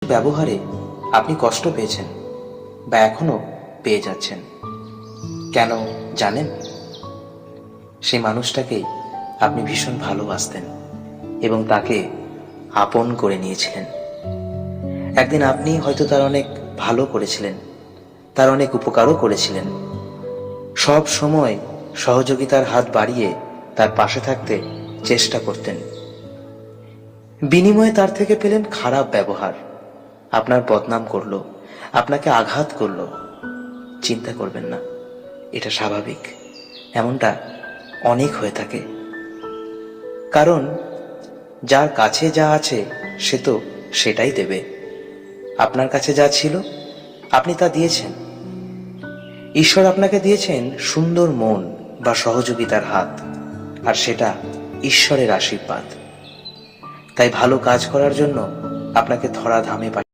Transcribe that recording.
ব্যবহারে আপনি কষ্ট পেয়েছেন বা এখনো পেয়ে যাচ্ছেন। কেন জানেন? সেই মানুষটাকেই আপনি ভীষণ ভালোবাসতেন এবং তাকে আপন করে নিয়েছিলেন। একদিন আপনি হয়তো তার অনেক ভালো করেছিলেন, তার অনেক উপকারও করেছিলেন। সব সময় সহযোগিতার হাত বাড়িয়ে তার পাশে থাকতে চেষ্টা করতেন। বিনিময়ে তার থেকে পেলেন খারাপ ব্যবহার, আপনার বদনাম করলো, আপনাকে আঘাত করলো। চিন্তা করবেন না, এটা স্বাভাবিক। এমনটা অনেক হয়ে থাকে। কারণ যার কাছে যা আছে সে তো সেটাই দেবে। আপনার কাছে যা ছিল আপনি তা দিয়েছেন। ঈশ্বর আপনাকে দিয়েছেন সুন্দর মন বা সহযোগিতার হাত, আর সেটা ঈশ্বরের আশীর্বাদ। তাই ভালো কাজ করার জন্য আপনাকে ধরাধামে